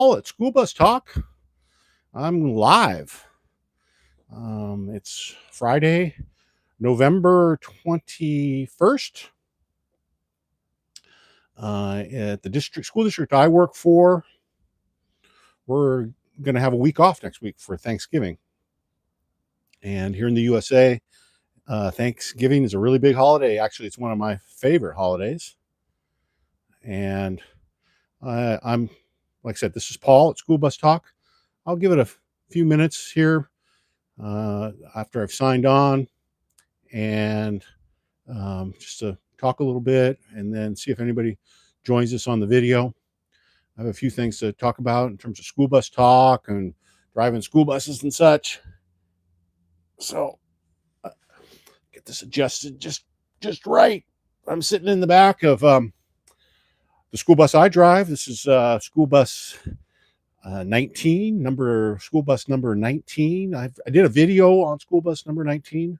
Paul at School Bus Talk. I'm live. It's Friday, November 21st. At the school district I work for, we're going to have a week off next week for Thanksgiving. And here in the USA, Thanksgiving is a really big holiday. Actually, it's one of my favorite holidays. And I'm, like I said, this is Paul at School Bus Talk. I'll give it a few minutes here after I've signed on and just to talk a little bit and then see if anybody joins us on the video. I have a few things to talk about in terms of school bus talk and driving school buses and such. So get this adjusted just right. I'm sitting in the back of the school bus I drive. This is school bus 19, school bus number 19. I did a video on school bus number 19.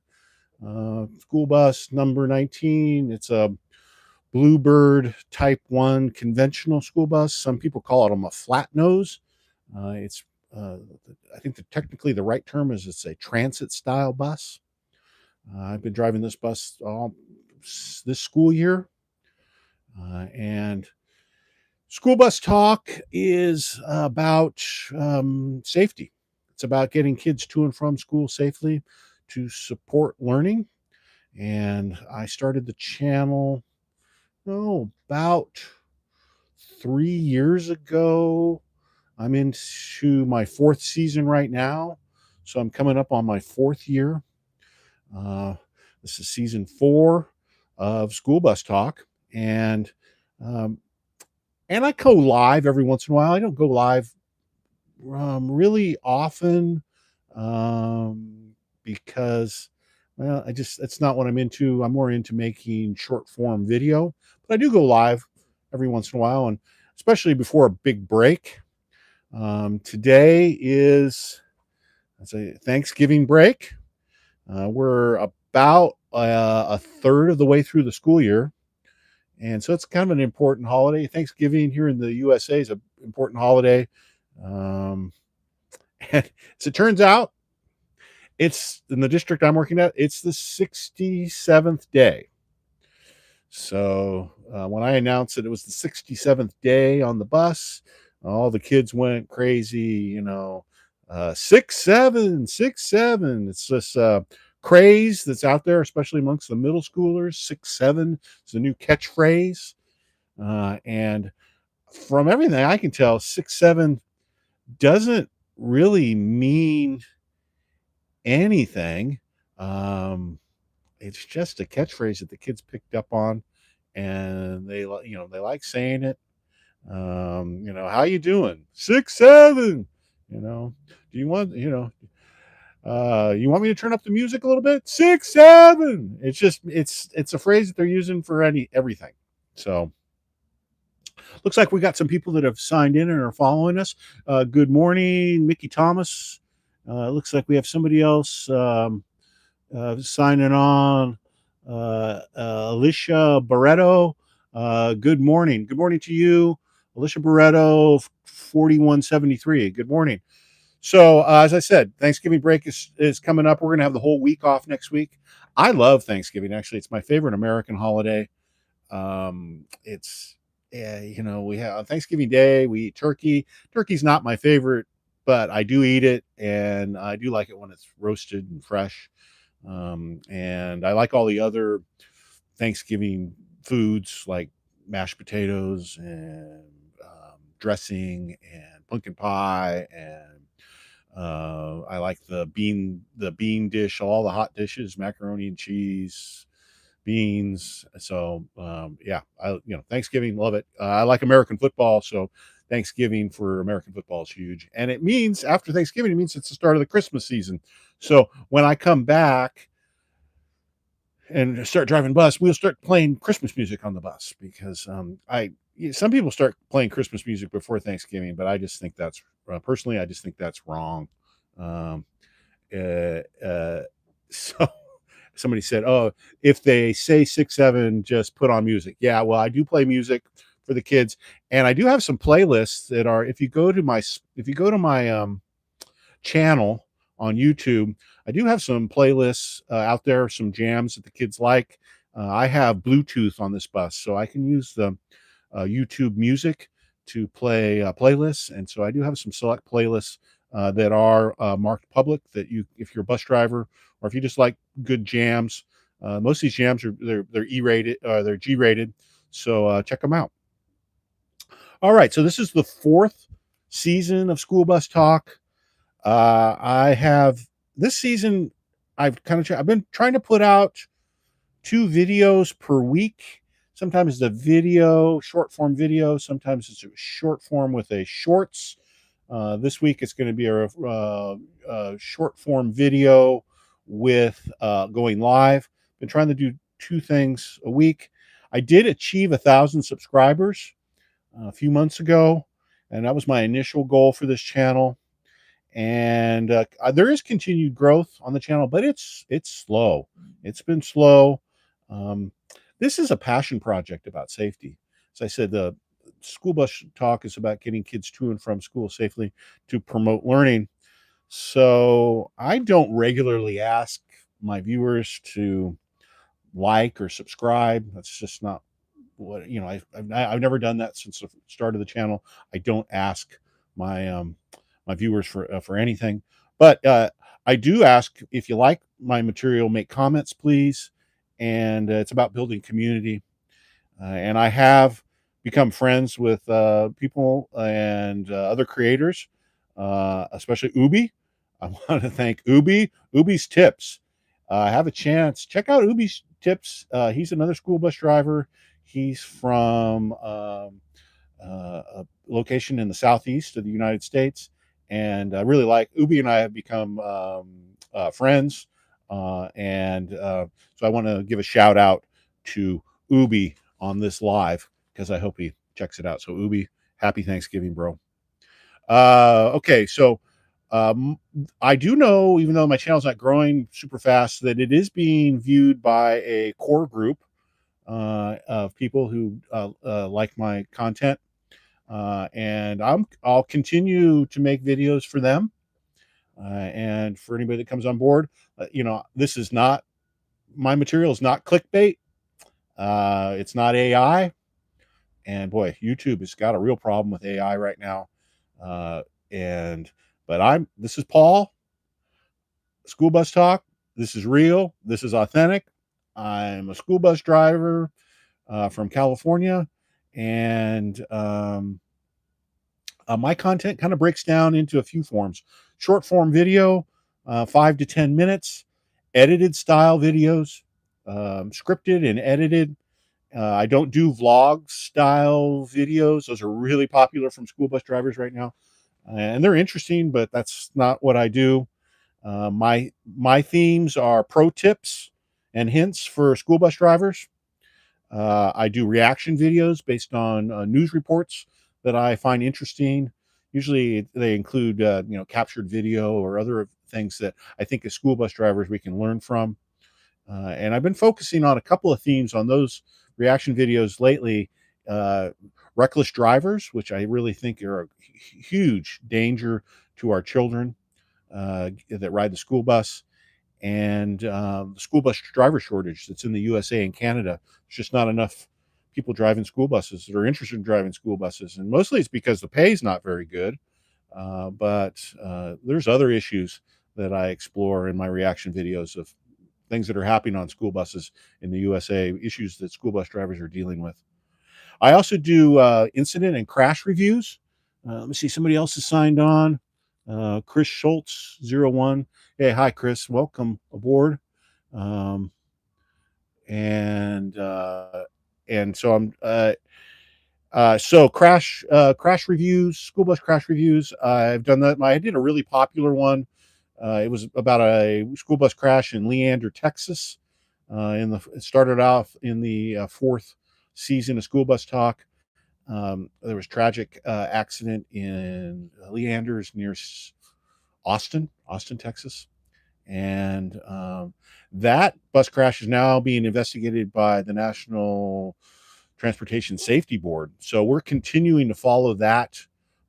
School bus number 19. It's a Bluebird Type 1 conventional school bus. Some people call them a flat nose. It's I think technically the right term is it's a transit style bus. I've been driving this bus all this school year, and School Bus Talk is about safety. It's about getting kids to and from school safely to support learning. And I started the channel, about 3 years ago. I'm into my fourth season right now. So I'm coming up on my fourth year. This is season 4 of School Bus Talk. And I go live every once in a while. I don't go live really often because, well, it's not what I'm into. I'm more into making short form video, but I do go live every once in a while, and especially before a big break. Today is a Thanksgiving break. We're about a third of the way through the school year. And so it's kind of an important holiday. Thanksgiving here in the USA is an important holiday. And as it turns out, it's in the district I'm working at, it's the 67th day. So when I announced that it was the 67th day on the bus, all the kids went crazy, 6-7, 6-7. It's this craze that's out there, especially amongst the middle schoolers. 6-7 is the new catchphrase. And from everything I can tell, 6-7 doesn't really mean anything. It's just a catchphrase that the kids picked up on, and they like saying it. How you doing? 6-7. Do you want you want me to turn up the music a little bit? 6-7. It's a phrase that they're using for everything. So looks like we got some people that have signed in and are following us. Good morning, Mickey Thomas. Looks like we have somebody else signing on. Alicia Barreto. Good morning. Good morning to you, Alicia Barreto, 4173. Good morning. So, as I said, Thanksgiving break is coming up. We're going to have the whole week off next week. I love Thanksgiving. Actually, it's my favorite American holiday. We have on Thanksgiving Day, we eat turkey. Turkey's not my favorite, but I do eat it, and I do like it when it's roasted and fresh. And I like all the other Thanksgiving foods like mashed potatoes and dressing and pumpkin pie, and I like the bean dish, all the hot dishes, macaroni and cheese, beans. So Thanksgiving, love it. I like American football, so Thanksgiving for American football is huge. And it means after Thanksgiving, it means it's the start of the Christmas season. So when I come back and start driving bus, we'll start playing Christmas music on the bus because some people start playing Christmas music before Thanksgiving, but I just think that's personally, I just think that's wrong. So somebody said, "Oh, if they say 6-7, just put on music." Yeah, well, I do play music for the kids. And I do have some playlists that are, if you go to my channel on YouTube, I do have some playlists out there, some jams that the kids like. I have Bluetooth on this bus, so I can use the YouTube Music to play playlists, and so I do have some select playlists that are marked public. That you, if you're a bus driver or if you just like good jams, most of these jams are they're E-rated, they're G-rated, so check them out. All right, so this is the 4th season of School Bus Talk. I have this season. I've been trying to put out 2 videos per week. Sometimes it's a video, short form video. Sometimes it's a short form with a shorts. This week it's going to be a short form video with going live. Been trying to do 2 things a week. I did achieve 1,000 subscribers a few months ago, and that was my initial goal for this channel. And there is continued growth on the channel, but it's slow. It's been slow. This is a passion project about safety. As I said, the School Bus Talk is about getting kids to and from school safely to promote learning. So I don't regularly ask my viewers to like or subscribe. That's just not what, I've never done that since the start of the channel. I don't ask my my viewers for anything, but I do ask, if you like my material, make comments, please. And it's about building community. And I have become friends with people and other creators, especially Ubi. I want to thank Ubi. Ubi's Tips. Have a chance, check out Ubi's Tips. He's another school bus driver. He's from a location in the southeast of the United States, and I really like Ubi. And I have become friends, so I want to give a shout out to Ubi on this live, because I hope he checks it out. So Ubi, happy Thanksgiving, bro. Okay, so I do know, even though my channel's not growing super fast, that it is being viewed by a core group of people who like my content, and I'll continue to make videos for them. And for anybody that comes on board, this is not, my material is not clickbait. It's not AI. And boy, YouTube has got a real problem with AI right now. But this is Paul, School Bus Talk. This is real. This is authentic. I'm a school bus driver from California, and my content kind of breaks down into a few forms: short form video, 5 to 10 minutes, edited style videos, scripted and edited. I don't do vlog style videos. Those are really popular from school bus drivers right now, and they're interesting, but that's not what I do. My themes are pro tips and hints for school bus drivers. I do reaction videos based on news reports that I find interesting. Usually they include captured video or other things that I think as school bus drivers we can learn from. And I've been focusing on a couple of themes on those reaction videos lately. Reckless drivers, which I really think are a huge danger to our children that ride the school bus, and the school bus driver shortage that's in the USA and Canada. There's just not enough people driving school buses that are interested in driving school buses, and mostly it's because the pay is not very good. But there's other issues that I explore in my reaction videos of things that are happening on school buses in the USA, issues that school bus drivers are dealing with. I also do incident and crash reviews. Let me see, somebody else is signed on. Chris Schultz 01. Hey, hi Chris, welcome aboard. And so I'm crash reviews, school bus crash reviews. I've done that. I did a really popular one. It was about a school bus crash in Leander, Texas. It started off in the 4th season of School Bus Talk. There was tragic accident in Leanders near Austin, Texas. And that bus crash is now being investigated by the National Transportation Safety Board. So we're continuing to follow that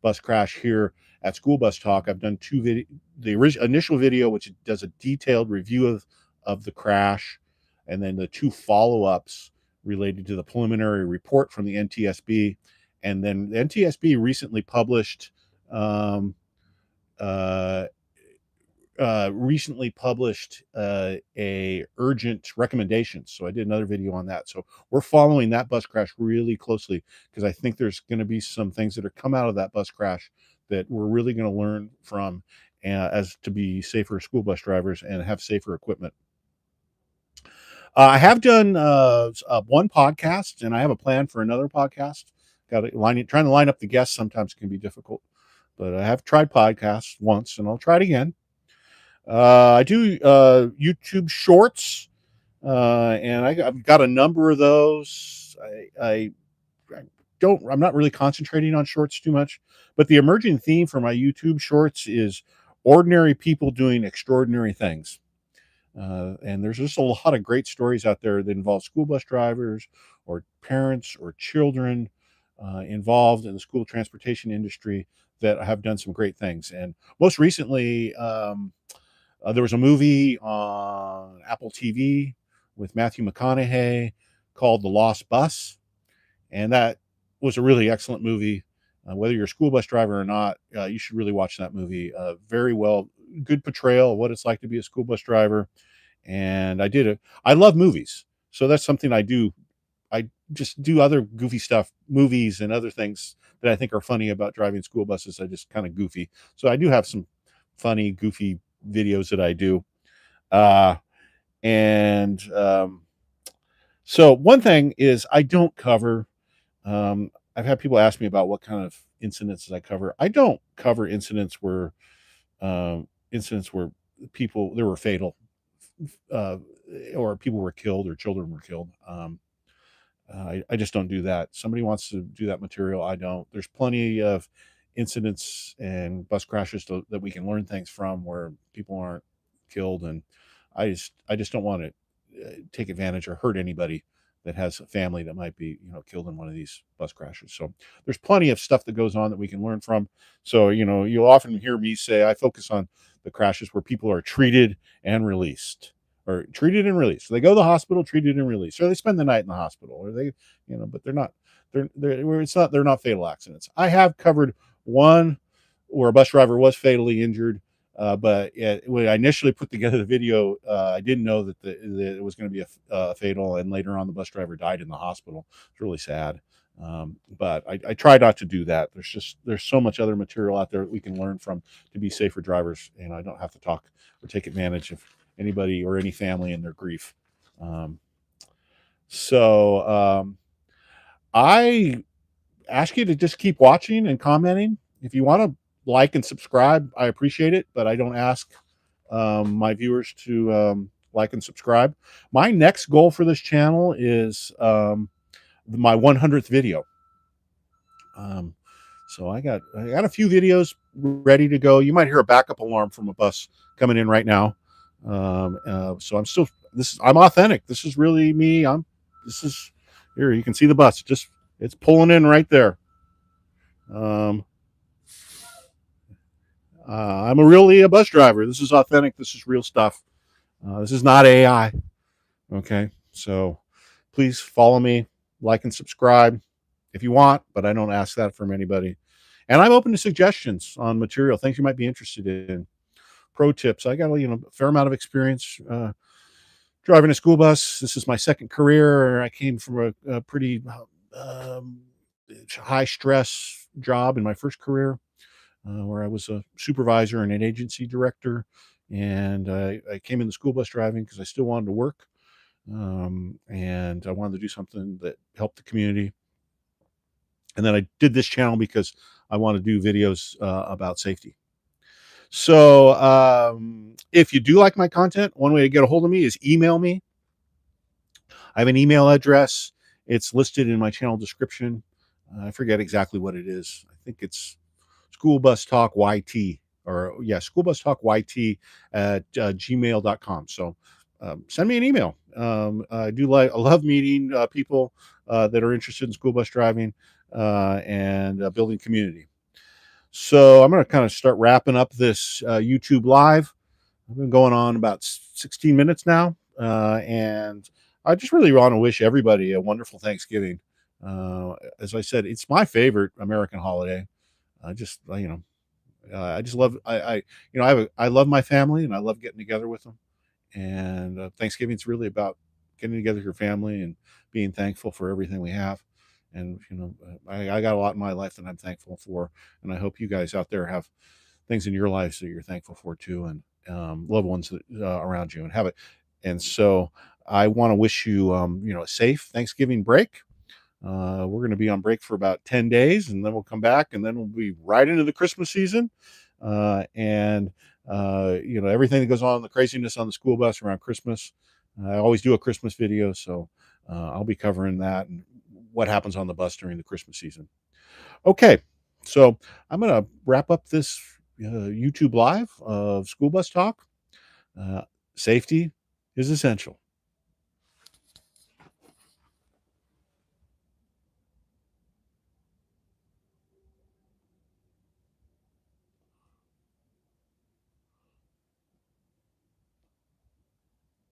bus crash here at School Bus Talk. I've done the initial video, which does a detailed review of the crash, and then the two follow-ups related to the preliminary report from the NTSB. And then the NTSB recently published a urgent recommendations. So I did another video on that. So we're following that bus crash really closely, because I think there's going to be some things that are come out of that bus crash that we're really going to learn from, as to be safer school bus drivers and have safer equipment. I have done one podcast, and I have a plan for another podcast. Trying to line up the guests sometimes can be difficult, but I have tried podcasts once, and I'll try it again. I do YouTube Shorts, and I've got a number of those. I'm not really concentrating on shorts too much, but the emerging theme for my YouTube Shorts is ordinary people doing extraordinary things. And there's just a lot of great stories out there that involve school bus drivers or parents or children involved in the school transportation industry that have done some great things. And most recently, there was a movie on Apple TV with Matthew McConaughey called The Lost Bus, and that was a really excellent movie. Whether you're a school bus driver or not, you should really watch that movie. Very well, good portrayal of what it's like to be a school bus driver. And I love movies, so that's something I do. I just do other goofy stuff, movies and other things that I think are funny about driving school buses. I just kind of goofy. So I do have some funny, goofy videos that I do. So one thing is I don't cover, I've had people ask me about what kind of incidents I cover. I don't cover incidents where people, there were fatal, or people were killed or children were killed. I just don't do that. Somebody wants to do that material. I don't. There's plenty of incidents and bus crashes that we can learn things from where people aren't killed, and I just don't want to take advantage or hurt anybody that has a family that might be killed in one of these bus crashes. So there's plenty of stuff that goes on that we can learn from. So you'll often hear me say I focus on the crashes where people are treated and released. Or treated and released. So they go to the hospital, treated and released, or they spend the night in the hospital, or they, but they're not fatal accidents. I have covered one where a bus driver was fatally injured, but when I initially put together the video, I didn't know that it was going to be a fatal, and later on the bus driver died in the hospital. It's really sad. But I try not to do that. There's so much other material out there that we can learn from to be safer drivers, and I don't have to talk or take advantage of anybody or any family in their grief. I ask you to just keep watching and commenting. If you want to like and subscribe, I appreciate it, but I don't ask my viewers to like and subscribe. My next goal for this channel is my 100th video. So I got a few videos ready to go. You might hear a backup alarm from a bus coming in right now. So I'm authentic. This is really me. Here, you can see the bus. It's pulling in right there. I'm really a bus driver. This is authentic. This is real stuff. This is not AI. Okay. So please follow me, like and subscribe if you want, but I don't ask that from anybody. And I'm open to suggestions on material, things you might be interested in. Pro tips. I got a fair amount of experience driving a school bus. This is my second career. I came from a pretty high stress job in my first career, where I was a supervisor and an agency director. And I came into school bus driving because I still wanted to work, and I wanted to do something that helped the community. And then I did this channel because I want to do videos about safety. So if you do like my content, one way to get a hold of me is email me. I have an email address. It's listed in my channel description. I forget exactly what it is. I think it's schoolbustalkyt, or schoolbustalkyt at gmail.com. So send me an email. I love meeting people that are interested in school bus driving and building community. So I'm going to kind of start wrapping up this YouTube live. I've been going on about 16 minutes now, and I just really want to wish everybody a wonderful Thanksgiving. As I said, it's my favorite American holiday. I just love I love my family and I love getting together with them. And Thanksgiving's really about getting together with your family and being thankful for everything we have. And I got a lot in my life that I'm thankful for, and I hope you guys out there have things in your lives that you're thankful for too, and loved ones that around you, and have it. And so I want to wish you, a safe Thanksgiving break. We're going to be on break for about 10 days, and then we'll come back, and then we'll be right into the Christmas season. And everything that goes on, the craziness on the school bus around Christmas. I always do a Christmas video, so I'll be covering that and what happens on the bus during the Christmas season. Okay, so I'm going to wrap up this YouTube live of School Bus Talk. Uh, Safety is essential.